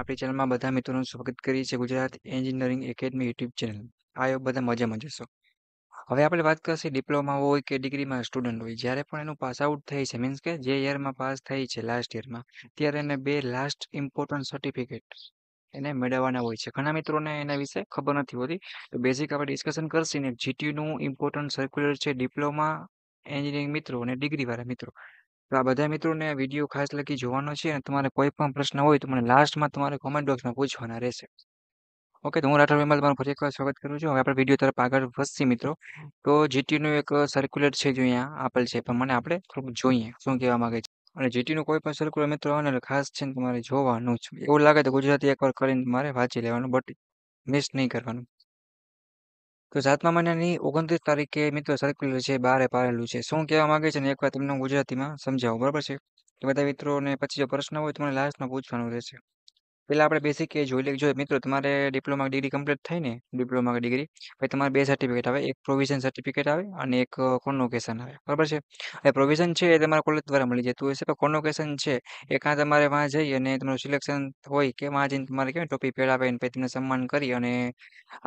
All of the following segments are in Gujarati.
આપણી ચેનલમાં બધા મિત્રોનું સ્વાગત કરીએ છીએ Gujarat engineering academy YouTube channel. આયો બધા મજામાં જશો. હવે આપણે વાત કરીશું ડિપ્લોમા હોય કે ડિગ્રીમાં સ્ટુડન્ટ હોય જ્યારે પણ એનું પાસ આઉટ થાય છે મીન્સ કે જે યરમાં પાસ થઈ છે લાસ્ટ યરમાં ત્યારે એને બે લાસ્ટ ઇમ્પોર્ટન્ટ સર્ટિફિકેટ એને મેળવવાના હોય છે. ઘણા મિત્રોને એના વિશે ખબર નથી હોતી. તો બેઝિક આપણે ડિસ્કશન કરશું ને જીટીયુનું ઇમ્પોર્ટન્ટ સર્ક્યુલર છે ડિપ્લોમા એન્જિનિયરિંગ મિત્રો અને ડિગ્રીવાળા મિત્રો. તો આ બધા મિત્રોને વિડીયો ખાસ લખી જોવાનો છે અને તમારે કોઈ પણ પ્રશ્ન હોય તો મને લાસ્ટમાં તમારે કોમેન્ટ બોક્સમાં પૂછવાના રહેશે. ઓકે, તો હું રાઠોડ વિમલ તમારું ફરી એકવાર સ્વાગત કરું છું. હવે આપણે વિડીયો તરફ આગળ વધશે મિત્રો. તો જીટીયુનું એક સર્ક્યુલર છે જો અહીંયા આપેલ છે પણ મને આપણે થોડુંક જોઈએ શું કહેવા માંગે છે. અને જીટીયુનું કોઈ પણ સર્ક્યુલર મિત્રો આવે ને એટલે ખાસ છે ને તમારે જોવાનું જ. એવું લાગે તો ગુજરાતી એકવાર કરીને તમારે વાંચી લેવાનું, બટ મિસ નહીં કરવાનું. તો 7મા મહિનાની 29 તારીખે મિત્રો સર્ક્યુલર છે બહાર પાડેલું છે. શું કહેવા માંગે છે ને એકવાર તમને હું ગુજરાતીમાં સમજાવું, બરાબર છે? તો બધા મિત્રોને પછી જો પ્રશ્ન હોય તો મને લાસ્ટમાં પૂછવાનું રહેશે. પેલા આપણે બેસિક એ જોઈ લઈએ. જો મિત્રો તમારે ડિપ્લોમા ડિગ્રી કમ્પ્લીટ થાય ને ડિપ્લોમા ડિગ્રી, પછી તમારે બે સર્ટિફિકેટ આવે, એક પ્રોવિઝન સર્ટિફિકેટ આવે અને એક કોન્વોકેશન આવે, બરાબર છે? એ પ્રોવિઝન છે એ તમારા કોલેજ દ્વારા મળી જતું હોય છે, પણ કોન્વોકેશન છે એ કાં તમારે વાં જઈ અને તમારું સિલેક્શન હોય કે વાં જઈને તમારે કેવાય ટોપી પહેરાવે અને પછી તમને સન્માન કરી અને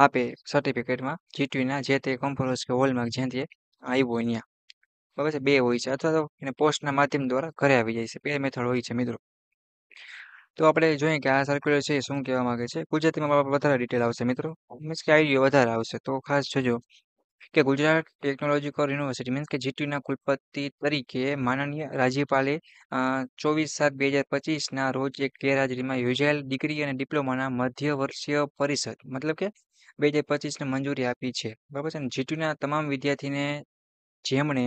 આપે સર્ટિફિકેટમાં જીટીયુના જે તે કોન્ફરન્સ કે હોલમાં જ્યાંથી આવ્યું હોય ત્યાં, બરાબર છે? બે હોય છે, અથવા તો એને પોસ્ટના માધ્યમ દ્વારા ઘરે આવી જાય છે. બે મેથડ હોય છે મિત્રો. તો આપણે જોઈએ કે આ સર્ક્યુલર છે એ શું કહેવા માંગે છે. ગુજરાતીમાં વધારે ડિટેલ આવશે મિત્રો, મીન્સ કે આઈડિયા વધારે આવશે. તો ખાસ જોજો કે ગુજરાત ટેકનોલોજીકલ યુનિવર્સિટી મીન્સ કે જીટીયુના કુલપતિ તરીકે માનનીય રાજ્યપાલે 24/7/2025ના રોજ એક ગેરહાજરીમાં યોજાયેલ ડિગ્રી અને ડિપ્લોમાના મધ્યવર્ષીય પરિષદ મતલબ કે 2025ને મંજૂરી આપી છે, બરાબર છે ને? જીટીયુના તમામ વિદ્યાર્થીને જેમણે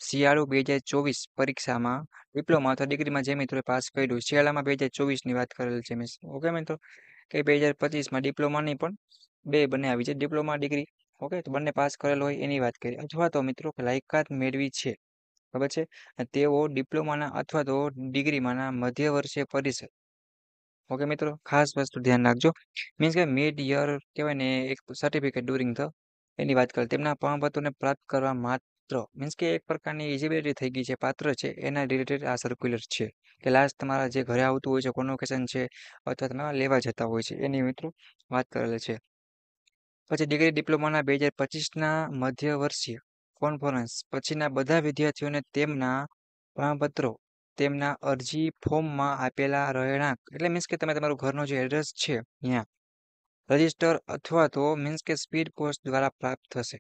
શિયાળુ 2024 પરીક્ષામાં ડિપ્લોમા અથવા ડિગ્રીમાં જે મિત્રોએ પાસ કર્યું, શિયાળામાં 2024ની વાત કરેલ છે મિસ, ઓકે મિત્રો? કે 2025માં ડિપ્લોમાની પણ બે બંને આવી છે, ડિપ્લોમા ડિગ્રી, ઓકે? તો બંને પાસ કરેલ હોય એની વાત કરીએ. અથવા તો મિત્રો લાયકાત મેળવી છે, ખબર છે? તેઓ ડિપ્લોમાના અથવા તો ડિગ્રીમાંના મધ્યવર્ષીય પરિષદ, ઓકે મિત્રો? ખાસ વસ્તુ ધ્યાન રાખજો. મીન્સ કે મિડ યર કહેવાય ને એક સર્ટિફિકેટ ડ્યુરિંગ ધ એની વાત કરીએ. તેમના પ્રમાણપત્રોને પ્રાપ્ત કરવા માત્ર મીન્સ કે એક પ્રકારની ઇલિજિબિલિટી થઈ ગઈ છે, પાત્ર છે, એના રિલેટેડ આ સર્ક્યુલર છે. કે લાસ્ટ તમારા જે ઘરે આવતું હોય છે કોન્વોકેશન છે અથવા તમે લેવા જતા હોય છે એની મિત્રો વાત કરેલ છે. પછી ડિગ્રી ડિપ્લોમાના 2025ના મધ્યવર્ષીય કોન્ફરન્સ પછીના બધા વિદ્યાર્થીઓને તેમના પ્રમાણપત્રો તેમના અરજી ફોર્મમાં આપેલા રહેણાંક એટલે મીન્સ કે તમે તમારું ઘરનો જે એડ્રેસ છે ત્યાં રજિસ્ટર અથવા તો મીન્સ કે સ્પીડ પોસ્ટ દ્વારા પ્રાપ્ત થશે.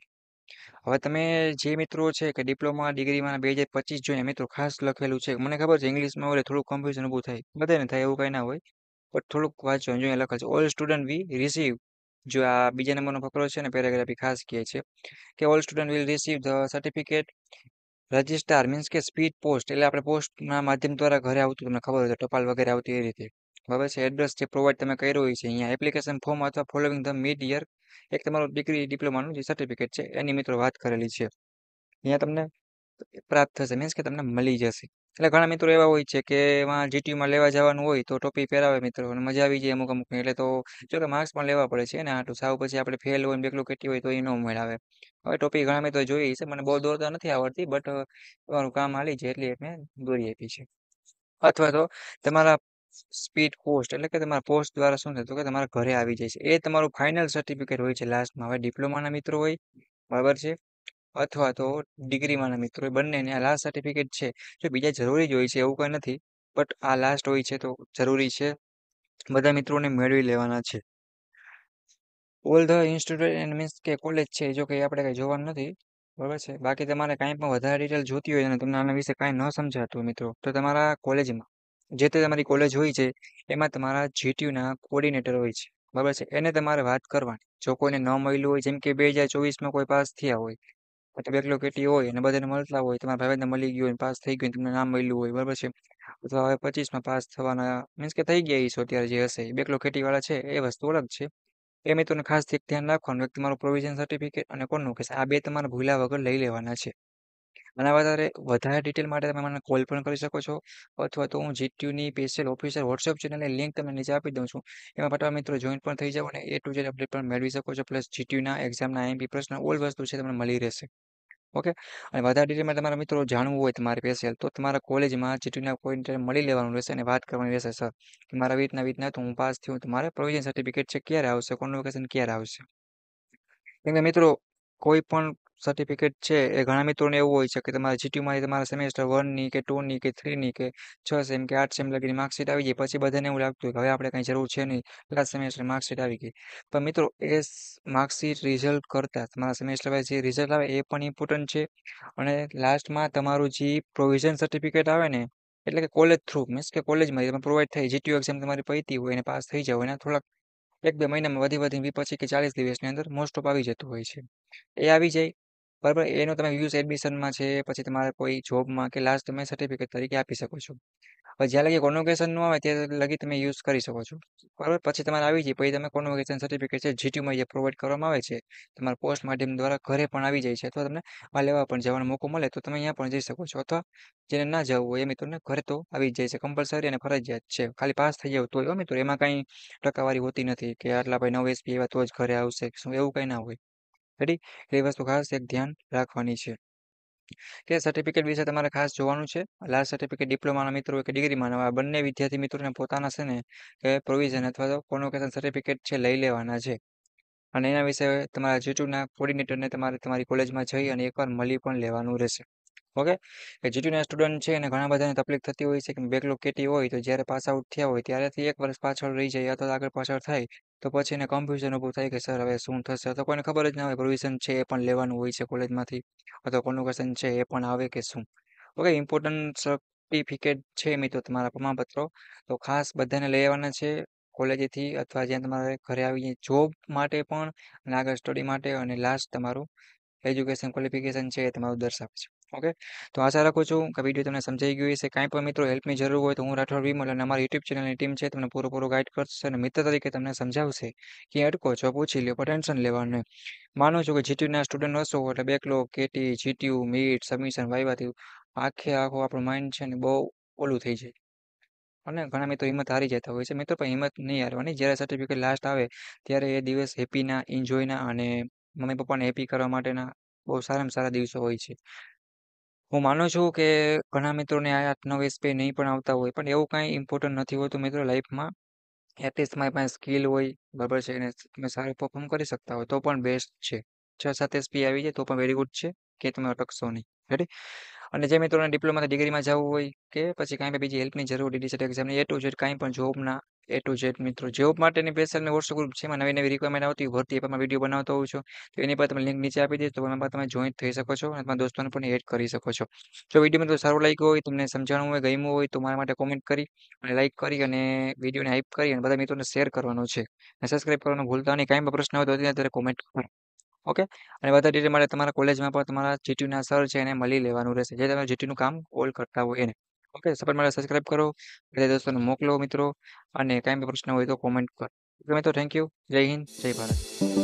હવે તમે જે મિત્રો છે કે ડિપ્લોમા ડિગ્રીમાં 2025 જોઈએ મિત્રો ખાસ લખેલું છે. મને ખબર છે ઇંગ્લિશમાં હોય થોડુંક કન્ફ્યુઝન ઊભું થાય, બધાને થાય એવું કંઈ ના હોય, બટ થોડુંક વાંચો જોઈએ લખેલ છે. ઓલ સ્ટુડન્ટ વી રિસીવ, જો આ બીજા નંબરનો ફકરો છે ને પેરેગ્રાફ ખાસ કહે છે કે all student will receive the certificate registrar means કે સ્પીડ પોસ્ટ એટલે આપણે પોસ્ટના માધ્યમ દ્વારા ઘરે આવતું, તમને ખબર હોય તો ટપાલ વગેરે આવતી એ રીતે, બરાબર છે? એડ્રેસ જે પ્રોવાઈડ તમે કર્યું હોય છે અહીંયા એપ્લિકેશન ફોર્મ અથવા ફોલોવિંગ ધ મિડ યર એક તમારું ડિગ્રી ડિપ્લોમાનું જે સર્ટિફિકેટ છે એની મિત્રો વાત કરેલી છે. અહીંયા તમને પ્રાપ્ત થશે મીન્સ કે તમને મળી જશે. એટલે ઘણા મિત્રો એવા હોય છે કે એમાં જીટીયુમાં લેવા જવાનું હોય તો ટોપી પહેરાવે મિત્રો અને મજા આવી જાય અમુક અમુક. એટલે તો જો કે માર્ક્સ પણ લેવા પડે છે ને આટલું સાવ પછી આપણે ફેલ હોય બેકલું કેટી હોય તો એ ન મેળાવે. હવે ટોપી ઘણા મિત્રો જોઈ છે, મને બહુ દોરતા નથી આવડતી, બટ તમારું કામ હાલી છે એટલે મેં દોરી આપી છે. અથવા તો તમારા સ્પીડ પોસ્ટ એટલે કે તમારા પોસ્ટ દ્વારા શું થતું કે તમારા ઘરે આવી જાય છે, એ તમારું ફાઇનલ સર્ટિફિકેટ હોય છે લાસ્ટમાં. હવે ડિપ્લોમાના મિત્રો હોય, બરાબર છે, અથવા તો ડિગ્રીમાંના મિત્રો હોય, બંનેને આ લાસ્ટ સર્ટિફિકેટ છે. જો બીજા જરૂરી જ હોય છે એવું કંઈ નથી, બટ આ લાસ્ટ હોય છે તો જરૂરી છે, બધા મિત્રોને મેળવી લેવાના છે. All the institute and means કે કોલેજ છે જો કે આપણે કંઈ જોવાનું નથી, બરાબર છે? બાકી તમારે કાંઈ પણ વધારે ડિટેલ જોતી હોય અને તમને આના વિશે કાંઈ ન સમજાતું હોય મિત્રો તો તમારા કોલેજમાં જે તે તમારી કોલેજ હોય છે એમાં તમારા જીટીયુના કોર્ડિનેટર હોય છે, બરાબર છે? એને તમારે વાત કરવાની. જો કોઈને ન મળ્યું હોય, જેમ કે 2024માં કોઈ પાસ થયા હોય અથવા બેકલો કેટી હોય અને બધાને મળતા હોય, તમારા ભાઈબંધને મળી ગયું હોય, પાસ થઈ ગયું, તમને નામ મળ્યું હોય, બરાબર છે? અથવા હવે 25માં પાસ થવાના મીન્સ કે થઈ ગયા છો અત્યારે જે હશે બેકલો કેટીવાળા છે એ વસ્તુ અલગ છે. એ મિત્રોને ખાસ એક ધ્યાન રાખવાનું એક તમારું પ્રોવિઝન સર્ટિફિકેટ અને કોન્વોકેશન આ બે તમારે ભૂલ્યા વગર લઈ લેવાના છે. અને વધારે ડિટેલ માટે તમે મને કોલ પણ કરી શકો છો, અથવા તો હું જીટીયુની સ્પેશિયલ ઓફિશિયલ વોટ્સએપ ચેનલની લિંક તમને નીચે આપી દઉં છું. એમાં પાછા મિત્રો જોઈન પણ થઈ જાવ અને A to Z અપડેટ પણ મેળવી શકો છો. પ્લસ જીટીયુના એક્ઝામના આઈએમપી પ્રશ્ન ઓલ વસ્તુ છે તમને મળી રહેશે. ઓકે. અને વધારે ડિટેલમાં તમારા મિત્રો જાણવું હોય તમારે સ્પેશિયલ તો તમારા કોલેજમાં જીટીયુના કોઈને મળી લેવાનું રહેશે અને વાત કરવાની રહેશે સર કે મારા રીતના તો હું પાસ થયું તો મારે પ્રોવિઝન સર્ટિફિકેટ છે ક્યારે આવશે કોન્વોકેશન ક્યારે આવશે. કેમ કે મિત્રો કોઈ પણ સર્ટિફિકેટ છે એ ઘણા મિત્રોને એવું હોય છે કે તમારા જીટીયુમાં તમારા સેમેસ્ટર 1 ની કે 2 ની કે 3 ની કે 6 સેમ કે 8 સેમ લગીની માર્કશીટ આવી જાય પછી બધાને એવું લાગતું હોય કે હવે આપણે કઈ જરૂર છે નહીં લાસ્ટ સેમેસ્ટર માર્કશીટ આવી ગઈ. પણ મિત્રો એ માર્કશીટ રિઝલ્ટ કરતા તમારા સેમેસ્ટર વાઇઝ જે રિઝલ્ટ આવે એ પણ ઇમ્પોર્ટન્ટ છે અને લાસ્ટમાં તમારું જે પ્રોવિઝન સર્ટિફિકેટ આવે ને એટલે કે કોલેજ થ્રુ મીન્સ કે કોલેજમાં તમે પ્રોવાઈડ થઈ જીટીયુ એક્ઝામ તમારી પતી હોય અને પાસ થઈ જાવ એના થોડાક 1-2 મહિનામાં વધી પછી કે 40 દિવસની અંદર મોસ્ટ ઓફ આવી જતું હોય છે. એ આવી જાય બરાબર એનો તમે યુઝ એડમિશનમાં છે પછી તમારે કોઈ જોબમાં કે લાસ્ટ તમે સર્ટિફિકેટ તરીકે આપી શકો છો. હવે જ્યાં લગી કોન્વોકેશન નું આવે ત્યાં લગી તમે યુઝ કરી શકો છો બરાબર પછી તમારે આવી જાય પછી તમે કોન્વોકેશન સર્ટિફિકેટ છે જીટીયુમાં જે પ્રોવાઈડ કરવામાં આવે છે તમારા પોસ્ટ માધ્યમ દ્વારા ઘરે પણ આવી જાય છે અથવા તમને આ લેવા પણ જવાનો મોકો મળે તો તમે અહીંયા પણ જઈ શકો છો અથવા જેને ના જવું હોય એ મિત્રોને ઘરે તો આવી જ જાય છે કમ્પલસરી અને ફરજિયાત છે ખાલી પાસ થઈ જાવ તો મિત્રો એમાં કઈ ટકાવારી હોતી નથી કે આટલા ભાઈ 9 એસપી એવા તો જ ઘરે આવશે શું એવું કઈ ના હોય રેડી એ વસ્તુ ખાસ એક ધ્યાન રાખવાની છે કે સર્ટિફિકેટ વિશે તમારે ખાસ જોવાનું છે લાસ્ટ સર્ટિફિકેટ ડિપ્લોમાના મિત્રો હોય કે ડિગ્રીમાં આ બંને વિદ્યાર્થી મિત્રોને પોતાના છે ને કે પ્રોવિઝન અથવા તો કોન્વોકેશન સર્ટિફિકેટ છે લઈ લેવાના છે અને એના વિશે તમારા જીટીયુના કોર્ડિનેટરને તમારે તમારી કોલેજમાં જઈ અને એકવાર મળી પણ લેવાનું રહેશે ઓકે કે જીટીયુના સ્ટુડન્ટ છે અને ઘણા બધાને તકલીફ થતી હોય છે કે બેકલોગ કેટી હોય તો જ્યારે પાસ આઉટ થયા હોય ત્યારેથી 1 વર્ષ પાછળ રહી જાય અથવા તો આગળ પાછળ થાય તો પછી એને કન્ફ્યુઝન ઊભું થાય કે સર હવે શું થશે તો કોઈને ખબર જ ના હોય પ્રોવિઝન છે એ પણ લેવાનું હોય છે કોલેજમાંથી અથવા કોન્વોકેશન છે એ પણ આવે કે શું ઓકે ઇમ્પોર્ટન્ટ સર્ટિફિકેટ છે મિત્રો તમારા પ્રમાણપત્રો તો ખાસ બધાને લઈ આવવાના છે કોલેજેથી અથવા જ્યાં તમારે ઘરે આવી જોબ માટે પણ અને આગળ સ્ટડી માટે અને લાસ્ટ તમારું એજ્યુકેશન ક્વોલિફિકેશન છે એ તમારું દર્શાવે છે ઓકે તો આશા રાખું છું કે વિડીયો તમને સમજાઈ ગયું હશે કાંઈ પણ મિત્રો હેલ્પની જરૂર હોય તો હું રાઠોડ વિમલ અને અમારી યુટ્યુબ ચેનલની ટીમ છે તમને પૂરું ગાઈડ કરશે અને મિત્ર તરીકે તમને સમજાવશે કે અટકો છો પૂછી લ્યો પણ ટેન્શન લેવાનું નહીં માનું છું કે જીટીયુના સ્ટુડન્ટ હશો એટલે backlog KT GTU meet submission વાયવાથી આખું આપણું માઇન્ડ છે ને બહુ ઓલું થઈ જાય અને ઘણા મિત્રો હિંમત હારી જતા હોય છે મિત્રો પણ હિંમત નહીં હારવાની જ્યારે સર્ટિફિકેટ લાસ્ટ આવે ત્યારે એ દિવસ હેપીના એન્જોયના અને મમ્મી પપ્પાને હેપી કરવા માટેના બહુ સારામાં સારા દિવસો હોય છે હું માનું છું કે ઘણા મિત્રોને આ 8-9 એસપી નહીં પણ આવતા હોય પણ એવું કાંઈ ઇમ્પોર્ટન્ટ નથી હોતું મિત્રો લાઈફમાં એટલીસ્ટ તમારી પાસે સ્કિલ હોય બરાબર છે અને તમે સારું પરફોર્મ કરી શકતા હોય તો પણ બેસ્ટ છે 6-7 એસપી આવી જાય તો પણ વેરી ગુડ છે કે તમે અટકશો નહીં રેડી અને જે મિત્રોને ડિપ્લોમાથી ડિગ્રીમાં જવું હોય કે પછી કાંઈ પણ બીજી હેલ્પની જરૂર ડીડીસેટ એક્ઝામની A to Z કાંઈ પણ જોબના A to Z મિત્રો જોબ માટેની સ્પેશિયલ વોટ્સઅપ ગ્રુપ છે એમાં નવી નવી રિક્વાયરમેન્ટ આવતી હોય ભરતી એ પણ વિડીયો બનાવતો હોઉં છું તો એની પર તમે લિંક નીચે આપી દઈશ તો એમાં તમે જોઈન્ટ થઈ શકો છો અને તમારા દોસ્તોને પણ એડ કરી શકો છો જો વિડીયો મિત્રો સારો લાગ્યો હોય તમને સમજાણું હોય ગમ્યું હોય તો મારા માટે કોમેન્ટ કરી અને લાઈક કરી અને વિડીયોને હાઈપ કરી અને બધા મિત્રોને શેર કરવાનો છે અને સબસ્ક્રાઇબ કરવાનું ભૂલતા નહીં કાંઈ પણ પ્રશ્ન હોય તો અત્યારે કોમેન્ટ કરો ઓકે અને વધારે ડિટેલ માટે તમારા કોલેજમાં પણ તમારા જીટીયુના સર છે એને મળી લેવાનું રહેશે જે તમે જીટીયુનું કામ ઓલ કરતા હોય એને ઓકે સપોર્ટ માટે સબસ્ક્રાઇબ કરો બધા દોસ્તોને મોકલો મિત્રો અને કાંઈ પણ પ્રશ્ન હોય તો કોમેન્ટ કરો ઓકે મિત્રો થેન્ક યુ જય હિન્દ જય ભારત